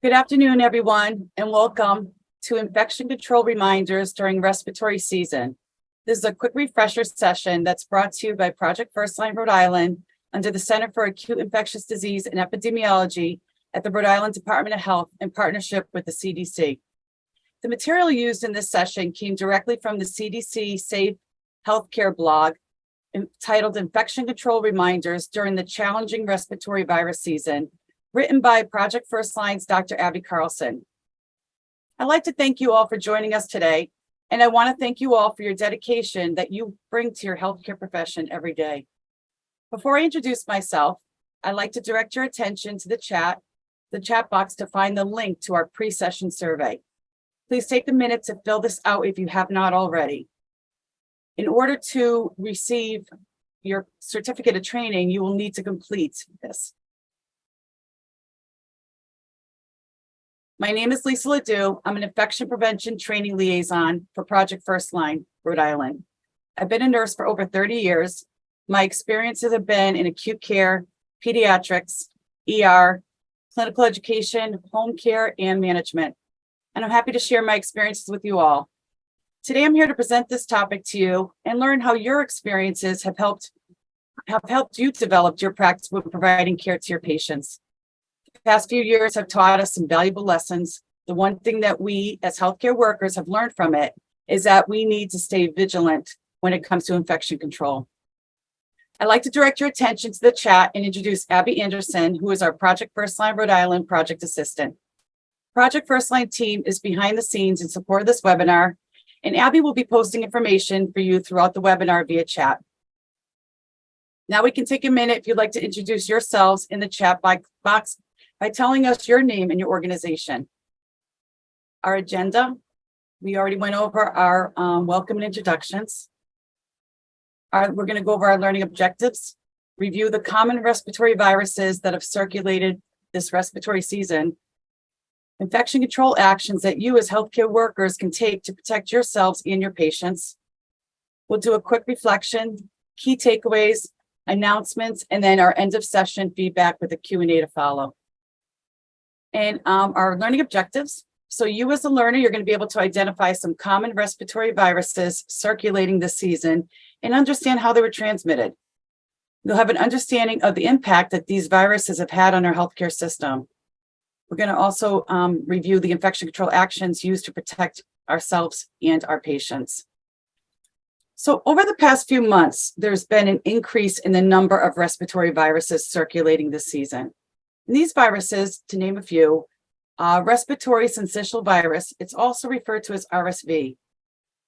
Good afternoon, everyone, and welcome to Infection Control Reminders during respiratory season. This is a quick refresher session that's brought to you by Project Firstline Rhode Island under the Center for Acute Infectious Disease and Epidemiology at the Rhode Island Department of Health in partnership with the CDC. The material used in this session came directly from the CDC Safe Healthcare blog entitled Infection Control Reminders during the challenging respiratory virus season, written by Project Firstline's Dr. Abby Carlson. I'd like to thank you all for joining us today, and I want to thank you all for your dedication that you bring to your healthcare profession every day. Before I introduce myself, I'd like to direct your attention to the chat box to find the link to our pre-session survey. Please take a minute to fill this out if you have not already. In order to receive your certificate of training, you will need to complete this. My name is Lisa Ledoux. I'm an infection prevention training liaison for Project Firstline Rhode Island. I've been a nurse for over 30 years. My experiences have been in acute care, pediatrics, ER, clinical education, home care, and management. And I'm happy to share my experiences with you all. Today, I'm here to present this topic to you and learn how your experiences have helped you develop your practice with providing care to your patients. The past few years have taught us some valuable lessons. The one thing that we as healthcare workers have learned from it is that we need to stay vigilant when it comes to infection control. I'd like to direct your attention to the chat and introduce Abby Anderson, who is our Project Firstline Rhode Island project assistant. Project Firstline team is behind the scenes in support of this webinar, and Abby will be posting information for you throughout the webinar via chat. Now we can take a minute if you'd like to introduce yourselves in the chat box by telling us your name and your organization. Our agenda, we already went over our welcome and introductions. We're going to go over our learning objectives, review the common respiratory viruses that have circulated this respiratory season, infection control actions that you as healthcare workers can take to protect yourselves and your patients. We'll do a quick reflection, key takeaways, announcements, and then our end of session feedback with a Q&A to follow. And our learning objectives. So you as a learner, you're going to be able to identify some common respiratory viruses circulating this season and understand how they were transmitted. You'll have an understanding of the impact that these viruses have had on our healthcare system. We're going to also review the infection control actions used to protect ourselves and our patients. So over the past few months, there's been an increase in the number of respiratory viruses circulating this season. And these viruses, to name a few, respiratory syncytial virus, it's also referred to as RSV.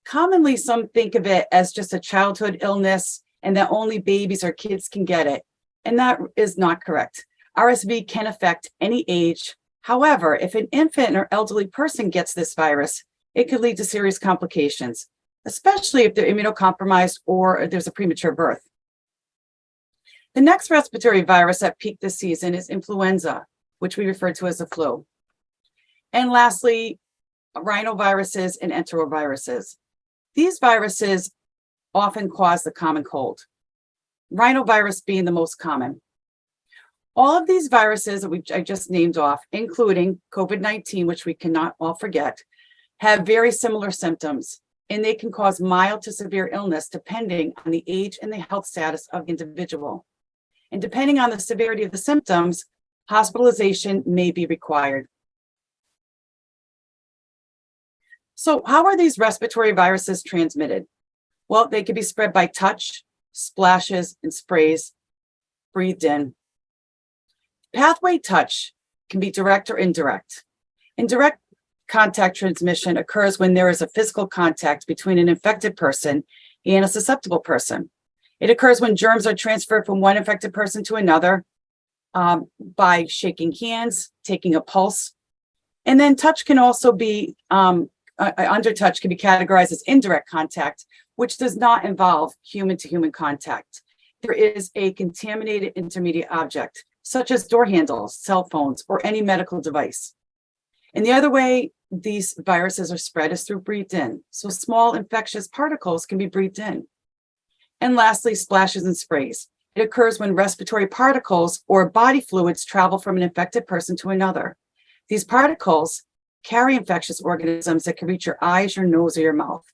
Commonly, some think of it as just a childhood illness and that only babies or kids can get it. And that is not correct. RSV can affect any age. However, if an infant or elderly person gets this virus, it could lead to serious complications, especially if they're immunocompromised or there's a premature birth. The next respiratory virus that peaked this season is influenza, which we refer to as the flu. And lastly, rhinoviruses and enteroviruses. These viruses often cause the common cold, rhinovirus being the most common. All of these viruses that I just named off, including COVID-19, which we cannot all forget, have very similar symptoms, and they can cause mild to severe illness depending on the age and the health status of the individual. And depending on the severity of the symptoms, hospitalization may be required. So how are these respiratory viruses transmitted? Well, they can be spread by touch, splashes, and sprays breathed in. Pathway touch can be direct or indirect. Indirect contact transmission occurs when there is a physical contact between an infected person and a susceptible person. It occurs when germs are transferred from one infected person to another by shaking hands, taking a pulse. And then touch can also be, under touch can be categorized as indirect contact, which does not involve human-to-human contact. There is a contaminated intermediate object, such as door handles, cell phones, or any medical device. And the other way these viruses are spread is through breathed in. So small infectious particles can be breathed in. And lastly, splashes and sprays. It occurs when respiratory particles or body fluids travel from an infected person to another. These particles carry infectious organisms that can reach your eyes, your nose, or your mouth.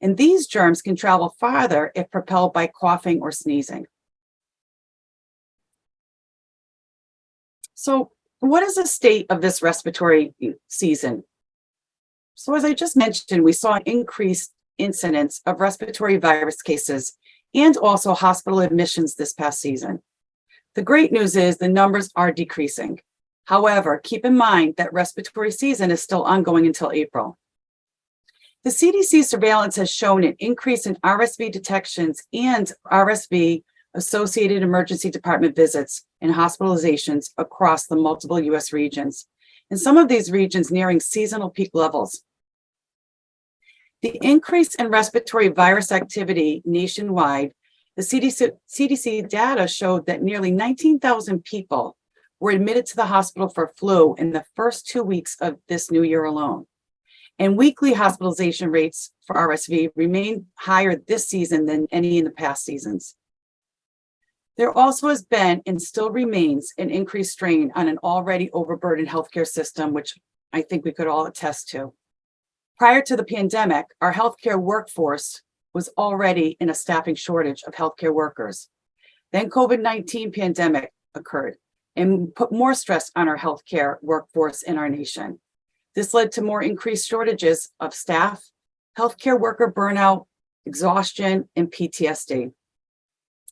And these germs can travel farther if propelled by coughing or sneezing. So, what is the state of this respiratory season? So, as I just mentioned, we saw an increased incidence of respiratory virus cases and also hospital admissions this past season. The great news is the numbers are decreasing. However, keep in mind that respiratory season is still ongoing until April. The CDC surveillance has shown an increase in RSV detections and RSV associated emergency department visits and hospitalizations across the multiple US regions, and some of these regions nearing seasonal peak levels. The increase in respiratory virus activity nationwide, the CDC data showed that nearly 19,000 people were admitted to the hospital for flu in the first 2 weeks of this new year alone. And weekly hospitalization rates for RSV remain higher this season than any in the past seasons. There also has been and still remains an increased strain on an already overburdened healthcare system, which I think we could all attest to. Prior to the pandemic, our healthcare workforce was already in a staffing shortage of healthcare workers. Then COVID-19 pandemic occurred and put more stress on our healthcare workforce in our nation. This led to more increased shortages of staff, healthcare worker burnout, exhaustion, and PTSD.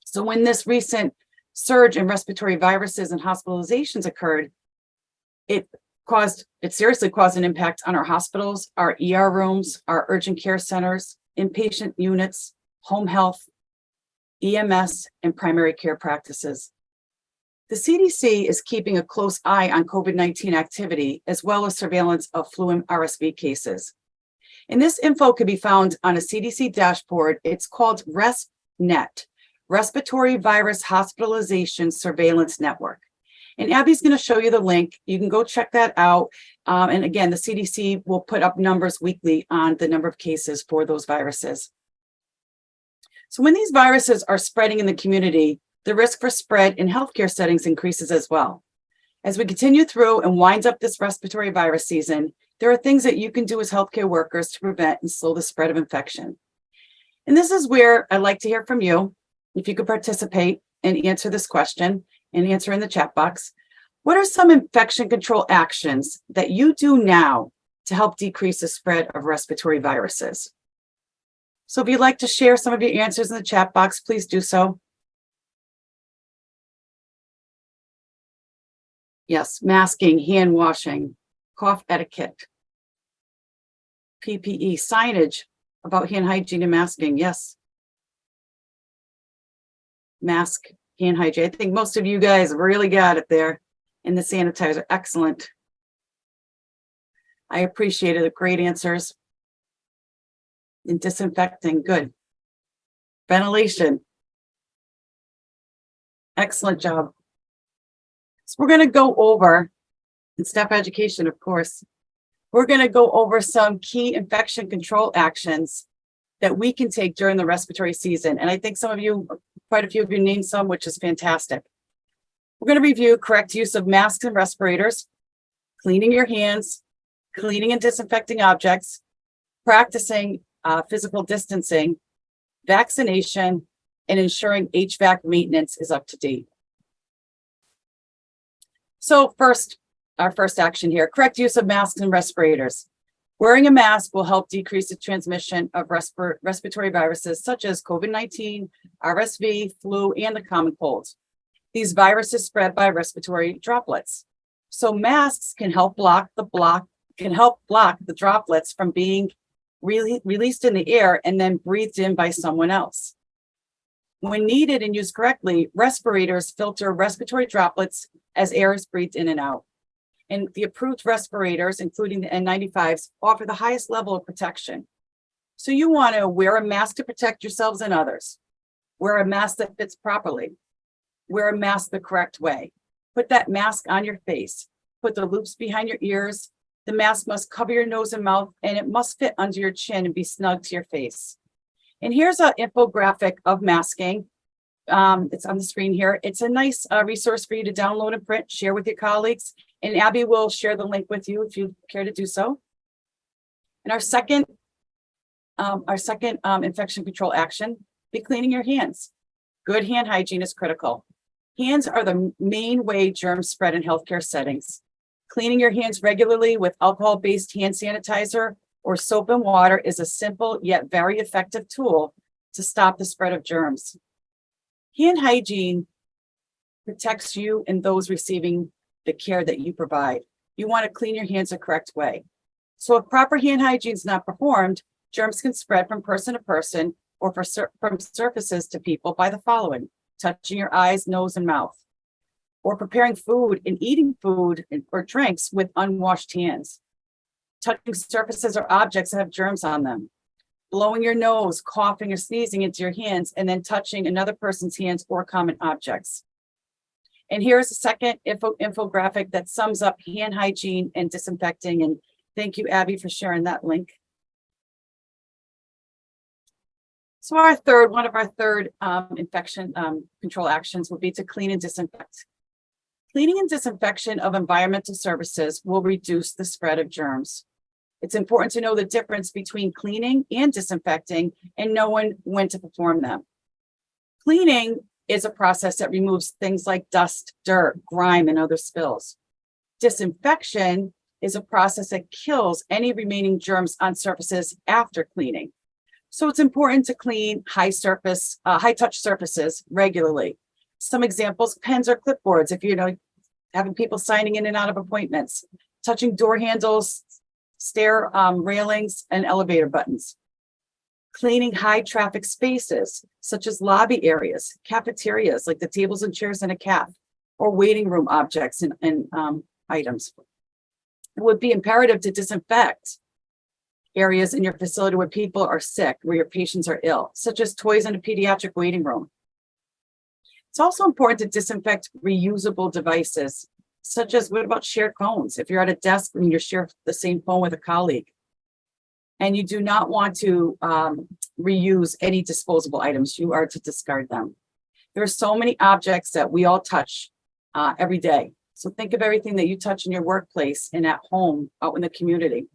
So when this recent surge in respiratory viruses and hospitalizations occurred, it seriously caused an impact on our hospitals, our ER rooms, our urgent care centers, inpatient units, home health, EMS, and primary care practices. The CDC is keeping a close eye on COVID-19 activity, as well as surveillance of flu and RSV cases. And this info can be found on a CDC dashboard. It's called RESPNet, Respiratory Virus Hospitalization Surveillance Network. And Abby's going to show you the link. You can go check that out. And again, the CDC will put up numbers weekly on the number of cases for those viruses. So when these viruses are spreading in the community, the risk for spread in healthcare settings increases as well. As we continue through and wind up this respiratory virus season, there are things that you can do as healthcare workers to prevent and slow the spread of infection. And this is where I'd like to hear from you. If you could participate and answer this question and answer in the chat box. What are some infection control actions that you do now to help decrease the spread of respiratory viruses? So if you'd like to share some of your answers in the chat box, please do so. Yes, masking, hand washing, cough etiquette, PPE, signage about hand hygiene and masking. Yes. Mask, hand hygiene. I think most of you guys really got it there. And the sanitizer, excellent. I appreciated the great answers. And disinfecting, good. Ventilation. Excellent job. So we're going to go over, and staff education, of course, we're going to go over some key infection control actions that we can take during the respiratory season. And I think some of you, quite a few of you named some, which is fantastic. We're going to review correct use of masks and respirators, cleaning your hands, cleaning and disinfecting objects, practicing physical distancing, vaccination, and ensuring HVAC maintenance is up to date. So first, our first action here, correct use of masks and respirators. Wearing a mask will help decrease the transmission of respiratory viruses such as COVID-19, RSV, flu, and the common cold. These viruses spread by respiratory droplets. So masks can help block the droplets from being released in the air and then breathed in by someone else. When needed and used correctly, respirators filter respiratory droplets as air is breathed in and out. And the approved respirators, including the N95s, offer the highest level of protection. So you want to wear a mask to protect yourselves and others. Wear a mask that fits properly. Wear a mask the correct way. Put that mask on your face. Put the loops behind your ears. The mask must cover your nose and mouth, and it must fit under your chin and be snug to your face. And here's an infographic of masking. It's on the screen here. It's a nice resource for you to download and print, share with your colleagues. And Abby will share the link with you if you care to do so. And our second infection control action, be cleaning your hands. Good hand hygiene is critical. Hands are the main way germs spread in healthcare settings. Cleaning your hands regularly with alcohol-based hand sanitizer or soap and water is a simple yet very effective tool to stop the spread of germs. Hand hygiene protects you and those receiving the care that you provide. You want to clean your hands the correct way. So if proper hand hygiene is not performed, germs can spread from person to person or from surfaces to people by the following: touching your eyes, nose, and mouth, or preparing food and eating food or drinks with unwashed hands, touching surfaces or objects that have germs on them, blowing your nose, coughing, or sneezing into your hands, and then touching another person's hands or common objects. And here's a second infographic that sums up hand hygiene and disinfecting. And thank you, Abby, for sharing that link. So one of our third infection control actions will be to clean and disinfect. Cleaning and disinfection of environmental surfaces will reduce the spread of germs. It's important to know the difference between cleaning and disinfecting and knowing when to perform them. Cleaning is a process that removes things like dust, dirt, grime, and other spills. Disinfection is a process that kills any remaining germs on surfaces after cleaning. So it's important to clean high-touch surfaces regularly. Some examples: pens or clipboards, if having people signing in and out of appointments, touching door handles, stair railings, and elevator buttons. Cleaning high-traffic spaces, such as lobby areas, cafeterias, like the tables and chairs in a cafe, or waiting room objects and items. It would be imperative to disinfect areas in your facility where people are sick, where your patients are ill, such as toys in a pediatric waiting room. It's also important to disinfect reusable devices, such as, what about shared phones? If you're at a desk and you share the same phone with a colleague, and you do not want to reuse any disposable items, you are to discard them. There are so many objects that we all touch every day. So think of everything that you touch in your workplace and at home, out in the community.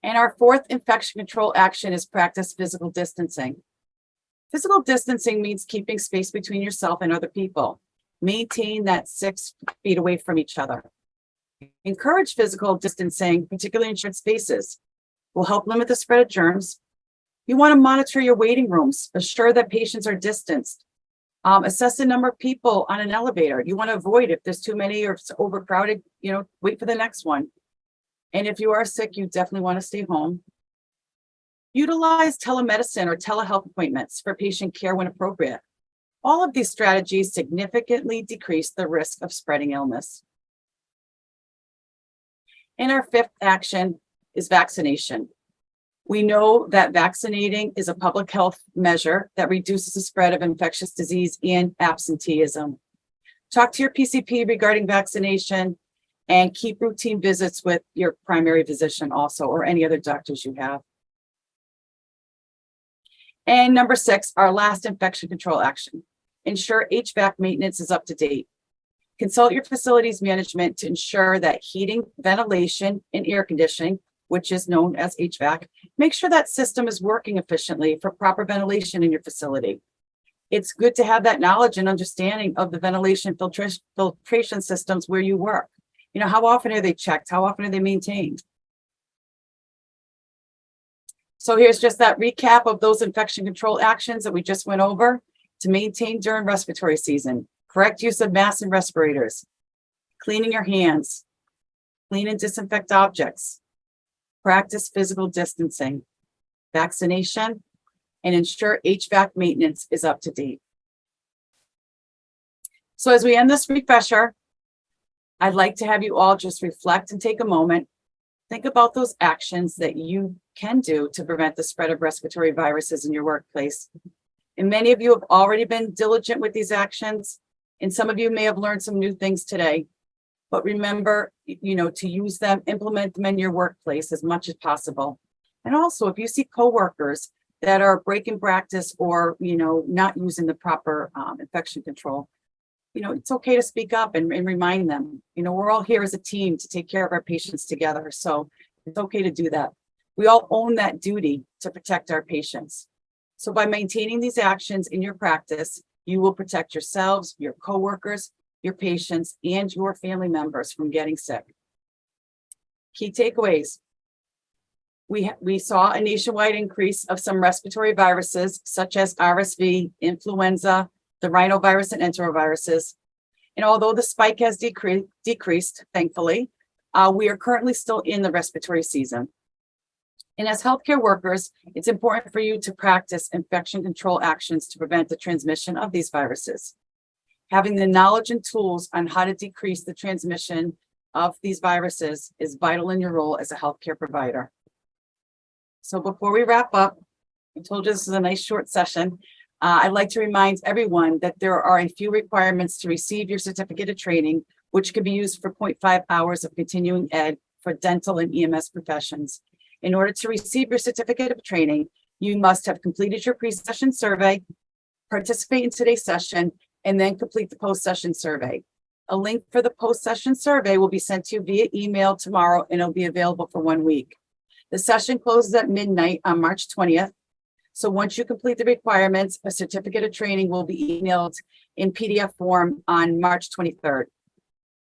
And our fourth infection control action is practice physical distancing. Physical distancing means keeping space between yourself and other people. Maintain that 6 feet away from each other. Encourage physical distancing, particularly in shared spaces. Will help limit the spread of germs. You want to monitor your waiting rooms. Assure that patients are distanced. Assess the number of people on an elevator. You want to avoid, if there's too many or it's overcrowded, wait for the next one. And if you are sick, you definitely want to stay home. Utilize telemedicine or telehealth appointments for patient care when appropriate. All of these strategies significantly decrease the risk of spreading illness. And our fifth action is vaccination. We know that vaccinating is a public health measure that reduces the spread of infectious disease and absenteeism. Talk to your PCP regarding vaccination and keep routine visits with your primary physician also, or any other doctors you have. And number 6, our last infection control action. Ensure HVAC maintenance is up to date. Consult your facilities management to ensure that heating, ventilation, and air conditioning, which is known as HVAC, make sure that system is working efficiently for proper ventilation in your facility. It's good to have that knowledge and understanding of the ventilation filtration systems where you work. How often are they checked? How often are they maintained? So here's just that recap of those infection control actions that we just went over to maintain during respiratory season. Correct use of masks and respirators, cleaning your hands, clean and disinfect objects, practice physical distancing, vaccination, and ensure HVAC maintenance is up to date. So as we end this refresher, I'd like to have you all just reflect and take a moment. Think about those actions that you can do to prevent the spread of respiratory viruses in your workplace. And many of you have already been diligent with these actions, and some of you may have learned some new things today. But remember, to use them, implement them in your workplace as much as possible. And also, if you see coworkers that are breaking practice or, not using the proper infection control, it's okay to speak up and remind them, we're all here as a team to take care of our patients together. So it's okay to do that. We all own that duty to protect our patients. So by maintaining these actions in your practice, you will protect yourselves, your coworkers, your patients, and your family members from getting sick. Key takeaways. We saw a nationwide increase of some respiratory viruses, such as RSV, influenza, the rhinovirus, and enteroviruses. And although the spike has decreased, thankfully, we are currently still in the respiratory season. And as healthcare workers, it's important for you to practice infection control actions to prevent the transmission of these viruses. Having the knowledge and tools on how to decrease the transmission of these viruses is vital in your role as a healthcare provider. So before we wrap up, I told you this is a nice short session. I'd like to remind everyone that there are a few requirements to receive your certificate of training, which can be used for 0.5 hours of continuing ed for dental and EMS professions. In order to receive your certificate of training, you must have completed your pre-session survey, participate in today's session, and then complete the post-session survey. A link for the post-session survey will be sent to you via email tomorrow, and it'll be available for 1 week. The session closes at midnight on March 20th. So once you complete the requirements, a certificate of training will be emailed in PDF form on March 23rd.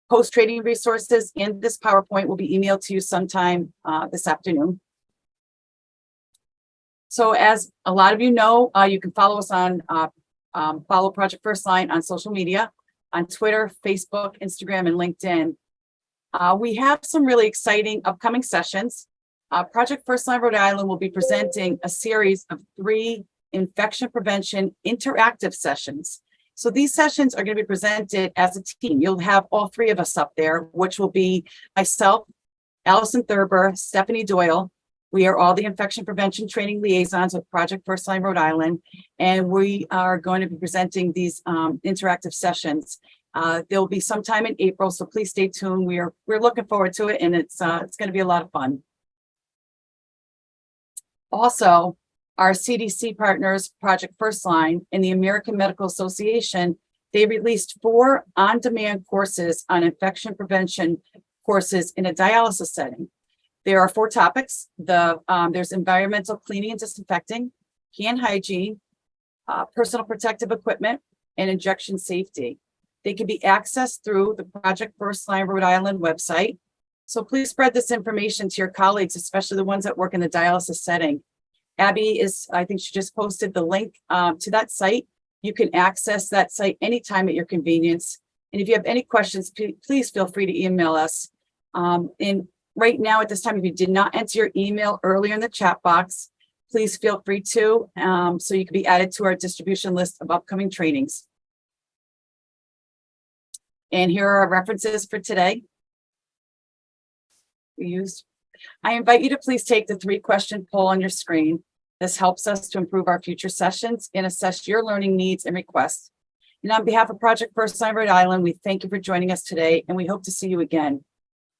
Post-training resources and this PowerPoint will be emailed to you sometime this afternoon. So as a lot of you know, you can follow us on follow Project Firstline on social media, on Twitter, Facebook, Instagram, and LinkedIn. We have some really exciting upcoming sessions. Project Firstline Rhode Island will be presenting a series of 3 infection prevention interactive sessions. So these sessions are going to be presented as a team. You'll have all 3 of us up there, which will be myself, Allison Thurber, Stephanie Doyle. We are all the infection prevention training liaisons with Project Firstline Rhode Island, and we are going to be presenting these interactive sessions. They'll be sometime in April, so please stay tuned. We're looking forward to it, and it's going to be a lot of fun. Also, our CDC partners, Project Firstline and the American Medical Association, they released 4 on-demand courses on infection prevention courses in a dialysis setting. There are 4 topics. There's environmental cleaning and disinfecting, hand hygiene, personal protective equipment, and injection safety. They can be accessed through the Project Firstline Rhode Island website. So please spread this information to your colleagues, especially the ones that work in the dialysis setting. Abby I think she just posted the link to that site. You can access that site anytime at your convenience. And if you have any questions, please feel free to email us. And right now at this time, if you did not enter your email earlier in the chat box, please feel free to, so you can be added to our distribution list of upcoming trainings. And here are our references for today. I invite you to please take the 3-question poll on your screen. This helps us to improve our future sessions and assess your learning needs and requests. And on behalf of Project Firstline Rhode Island, we thank you for joining us today, and we hope to see you again.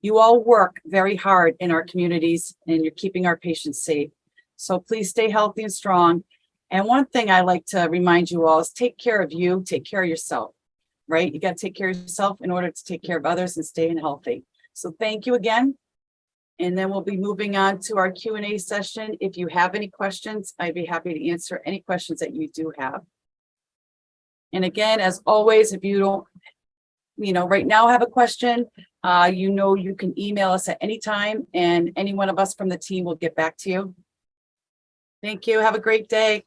You all work very hard in our communities, and you're keeping our patients safe. So please stay healthy and strong. And one thing I like to remind you all is take care of you, take care of yourself, right? You got to take care of yourself in order to take care of others and stay healthy. So thank you again. And then we'll be moving on to our Q&A session. If you have any questions, I'd be happy to answer any questions that you do have. And again, as always, if you don't, right now have a question, you can email us at any time, and any one of us from the team will get back to you. Thank you. Have a great day.